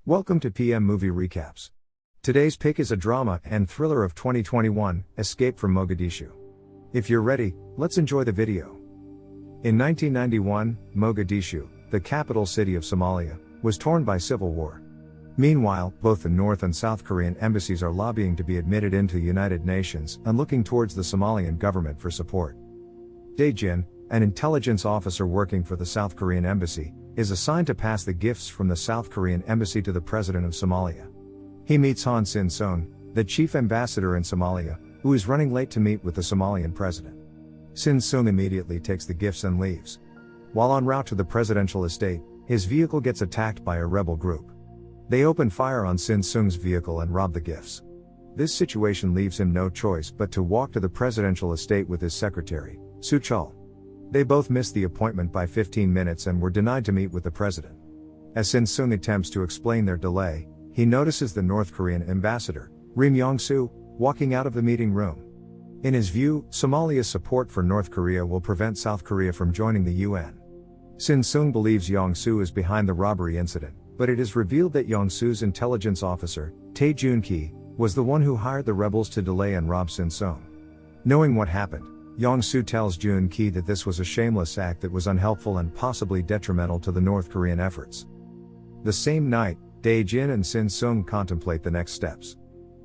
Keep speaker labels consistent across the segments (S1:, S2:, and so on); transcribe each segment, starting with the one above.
S1: Welcome to PM Movie Recaps. Today's pick is a drama and thriller of 2021, Escape from Mogadishu. If you're ready, let's enjoy the video. In 1991, Mogadishu, the capital city of Somalia, was torn by civil war. Meanwhile, both the North and South Korean embassies are lobbying to be admitted into the United Nations and looking towards the Somalian government for support. Dae Jin, an intelligence officer working for the South Korean embassy, is assigned to pass the gifts from the South Korean embassy to the president of Somalia. He meets Han Sin-sung, the chief ambassador in Somalia, who is running late to meet with the Somalian president. Sin-sung immediately takes the gifts and leaves. While en route to the presidential estate, his vehicle gets attacked by a rebel group. They open fire on Sin-sung's vehicle and rob the gifts. This situation leaves him no choice but to walk to the presidential estate with his secretary, Soo-chul. They both missed the appointment by 15 minutes and were denied to meet with the president. As Sin-sung attempts to explain their delay, he notices the North Korean ambassador, Ri Myong-soo, walking out of the meeting room. In his view, Somalia's support for North Korea will prevent South Korea from joining the UN. Sin-sung believes Yong-soo is behind the robbery incident, but it is revealed that Yong-soo's intelligence officer, Tae Joon-ki, was the one who hired the rebels to delay and rob Sin-sung. Knowing what happened, Yong-soo tells Joon-ki that this was a shameless act that was unhelpful and possibly detrimental to the North Korean efforts. The same night, Dae Jin and Sin-sung contemplate the next steps.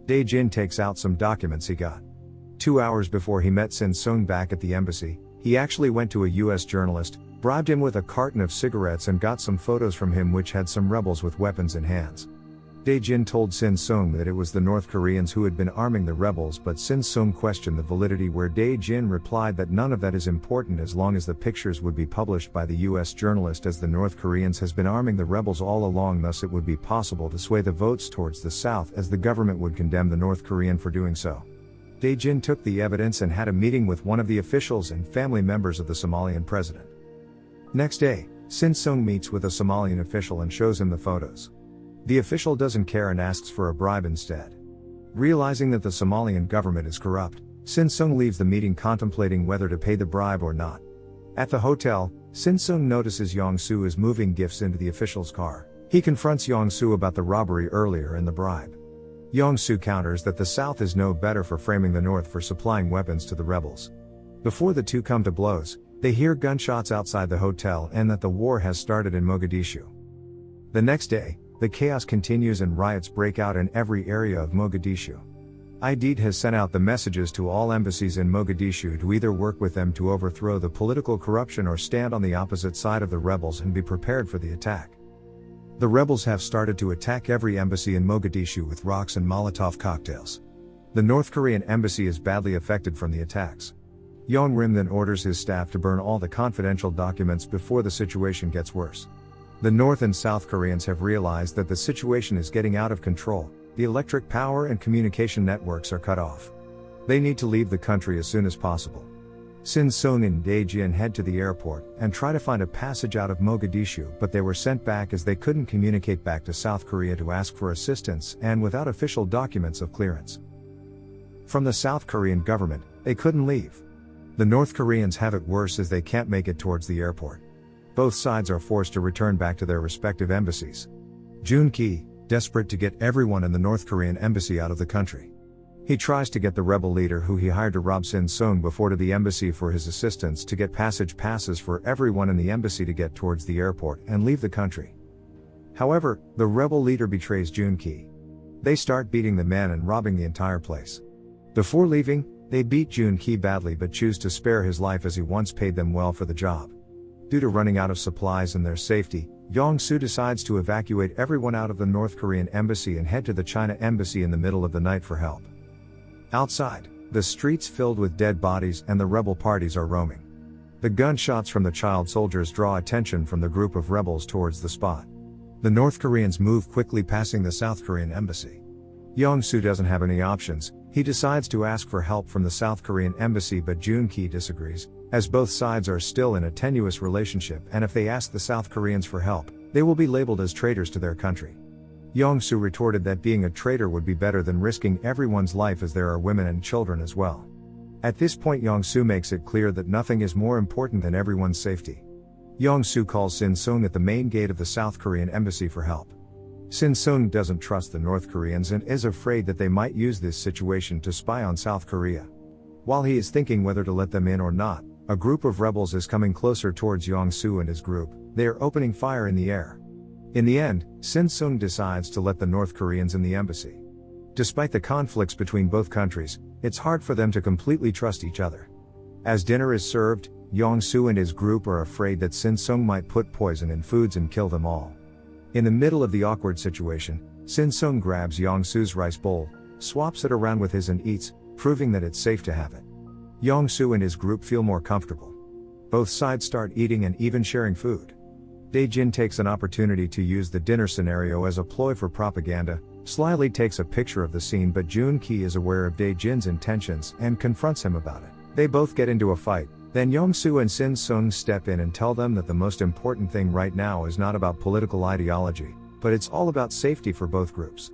S1: Dae Jin takes out some documents he got. 2 hours before he met Sin-sung back at the embassy, he actually went to a US journalist, bribed him with a carton of cigarettes and got some photos from him which had some rebels with weapons in hands. Dae Jin told Sin-sung that it was the North Koreans who had been arming the rebels, but Sin-sung questioned the validity, where Dae Jin replied that none of that is important as long as the pictures would be published by the US journalist, as the North Koreans has been arming the rebels all along, thus it would be possible to sway the votes towards the South, as the government would condemn the North Korean for doing so. Dae Jin took the evidence and had a meeting with one of the officials and family members of the Somalian president. Next day, Sin-sung meets with a Somalian official and shows him the photos. The official doesn't care and asks for a bribe instead. Realizing that the Somalian government is corrupt, Sin-sung leaves the meeting contemplating whether to pay the bribe or not. At the hotel, Sin-sung notices Yong-soo is moving gifts into the official's car. He confronts Yong-soo about the robbery earlier and the bribe. Yong-soo counters that the South is no better for framing the North for supplying weapons to the rebels. Before the two come to blows, they hear gunshots outside the hotel and that the war has started in Mogadishu. The next day, the chaos continues and riots break out in every area of Mogadishu. Aidid has sent out the messages to all embassies in Mogadishu to either work with them to overthrow the political corruption or stand on the opposite side of the rebels and be prepared for the attack. The rebels have started to attack every embassy in Mogadishu with rocks and Molotov cocktails. The North Korean embassy is badly affected from the attacks. Yong-rim then orders his staff to burn all the confidential documents before the situation gets worse. The North and South Koreans have realized that the situation is getting out of control. The electric power and communication networks are cut off. They need to leave the country as soon as possible. Sin-sung and Dae Jin head to the airport and try to find a passage out of Mogadishu, but they were sent back as they couldn't communicate back to South Korea to ask for assistance and without official documents of clearance from the South Korean government, they couldn't leave. The North Koreans have it worse as they can't make it towards the airport. Both sides are forced to return back to their respective embassies. Joon-ki, desperate to get everyone in the North Korean embassy out of the country. He tries to get the rebel leader who he hired to rob Sin-sung before to the embassy for his assistance to get passage passes for everyone in the embassy to get towards the airport and leave the country. However, the rebel leader betrays Joon-ki. They start beating the men and robbing the entire place. Before leaving, they beat Joon-ki badly but choose to spare his life as he once paid them well for the job. Due to running out of supplies and their safety, Yong-soo decides to evacuate everyone out of the North Korean embassy and head to the China embassy in the middle of the night for help. Outside, the streets filled with dead bodies and the rebel parties are roaming. The gunshots from the child soldiers draw attention from the group of rebels towards the spot. The North Koreans move quickly, passing the South Korean embassy. Yong-soo doesn't have any options. He decides to ask for help from the South Korean embassy, but Joon-ki disagrees, as both sides are still in a tenuous relationship, and if they ask the South Koreans for help, they will be labeled as traitors to their country. Yong-soo retorted that being a traitor would be better than risking everyone's life, as there are women and children as well. At this point, Yong-soo makes it clear that nothing is more important than everyone's safety. Yong-soo calls Sin-sung at the main gate of the South Korean embassy for help. Shin Sung doesn't trust the North Koreans and is afraid that they might use this situation to spy on South Korea. While he is thinking whether to let them in or not, a group of rebels is coming closer towards Yong-soo and his group. They are opening fire in the air. In the end, Shin Sung decides to let the North Koreans in the embassy. Despite the conflicts between both countries, it's hard for them to completely trust each other. As dinner is served, Yong-soo and his group are afraid that Shin Sung might put poison in foods and kill them all. In the middle of the awkward situation, Shin Sung grabs Yong-soo's rice bowl, swaps it around with his and eats, proving that it's safe to have it. Yong-soo and his group feel more comfortable. Both sides start eating and even sharing food. Dae-jin takes an opportunity to use the dinner scenario as a ploy for propaganda, slyly takes a picture of the scene, but Joon-ki is aware of Dae-jin's intentions and confronts him about it. They both get into a fight. Then Yong-soo and Shin Sung step in and tell them that the most important thing right now is not about political ideology, but it's all about safety for both groups.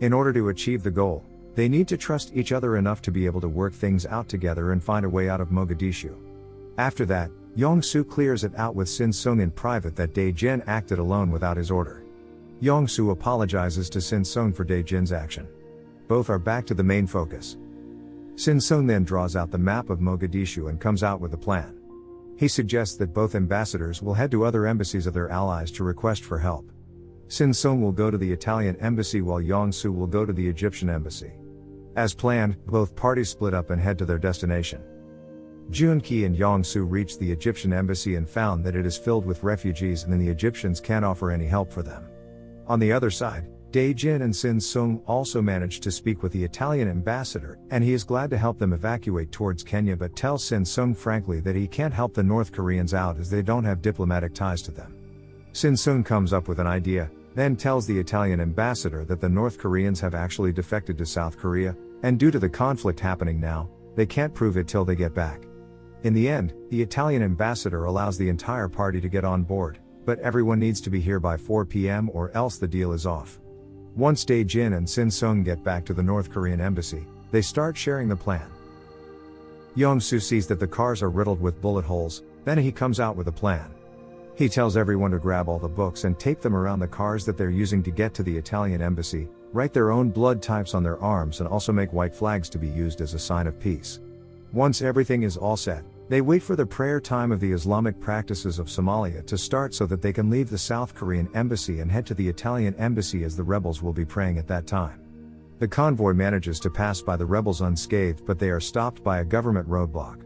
S1: In order to achieve the goal, they need to trust each other enough to be able to work things out together and find a way out of Mogadishu. After that, Yong-soo clears it out with Shin Sung in private that Dae-jin acted alone without his order. Yong-soo apologizes to Shin Sung for Dae-jin's action. Both are back to the main focus. Shin Sung then draws out the map of Mogadishu and comes out with a plan. He suggests that both ambassadors will head to other embassies of their allies to request for help. Shin Sung will go to the Italian embassy while Yong-soo will go to the Egyptian embassy. As planned, both parties split up and head to their destination. Joon-ki and Yong-soo reached the Egyptian embassy and found that it is filled with refugees and the Egyptians can't offer any help for them. On the other side, Dae-jin and Shin Sung also managed to speak with the Italian ambassador, and he is glad to help them evacuate towards Kenya, but tells Shin Sung frankly that he can't help the North Koreans out as they don't have diplomatic ties to them. Shin Sung comes up with an idea, then tells the Italian ambassador that the North Koreans have actually defected to South Korea, and due to the conflict happening now, they can't prove it till they get back. In the end, the Italian ambassador allows the entire party to get on board, but everyone needs to be here by 4 p.m. or else the deal is off. Once Dae-jin and Shin Sung get back to the North Korean embassy, they start sharing the plan. Yong-soo sees that the cars are riddled with bullet holes, then he comes out with a plan. He tells everyone to grab all the books and tape them around the cars that they're using to get to the Italian embassy, write their own blood types on their arms and also make white flags to be used as a sign of peace. Once everything is all set, they wait for the prayer time of the Islamic practices of Somalia to start so that they can leave the South Korean embassy and head to the Italian embassy as the rebels will be praying at that time. The convoy manages to pass by the rebels unscathed, but they are stopped by a government roadblock.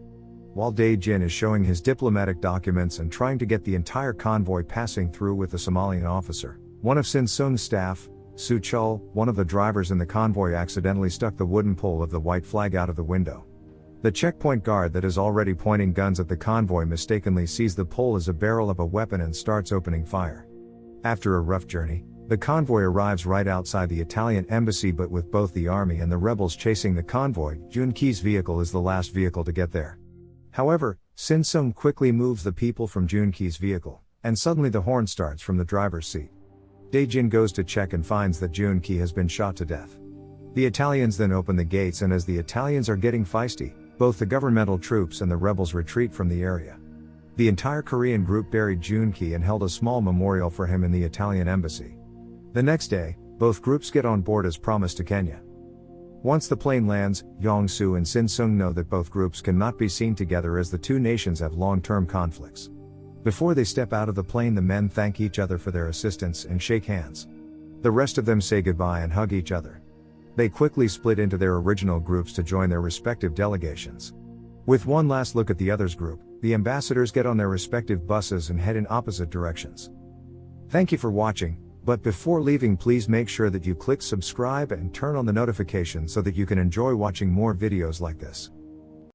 S1: While Dae-jin is showing his diplomatic documents and trying to get the entire convoy passing through with the Somalian officer, one of Shin Sung's staff, Soo Chul, one of the drivers in the convoy, accidentally stuck the wooden pole of the white flag out of the window. The checkpoint guard that is already pointing guns at the convoy mistakenly sees the pole as a barrel of a weapon and starts opening fire. After a rough journey, the convoy arrives right outside the Italian embassy, but with both the army and the rebels chasing the convoy, Joon-ki's vehicle is the last vehicle to get there. However, Shin Sung quickly moves the people from Joon-ki's vehicle, and suddenly the horn starts from the driver's seat. Dae-jin goes to check and finds that Joon-ki has been shot to death. The Italians then open the gates, and as the Italians are getting feisty, both the governmental troops and the rebels retreat from the area. The entire Korean group buried Joon-ki and held a small memorial for him in the Italian embassy. The next day, both groups get on board as promised to Kenya. Once the plane lands, Yong-soo and Shin Sung know that both groups cannot be seen together as the two nations have long-term conflicts. Before they step out of the plane, the men thank each other for their assistance and shake hands. The rest of them say goodbye and hug each other. They quickly split into their original groups to join their respective delegations. With one last look at the other's group, the ambassadors get on their respective buses and head in opposite directions. Thank you for watching, but before leaving, please make sure that you click subscribe and turn on the notification so that you can enjoy watching more videos like this.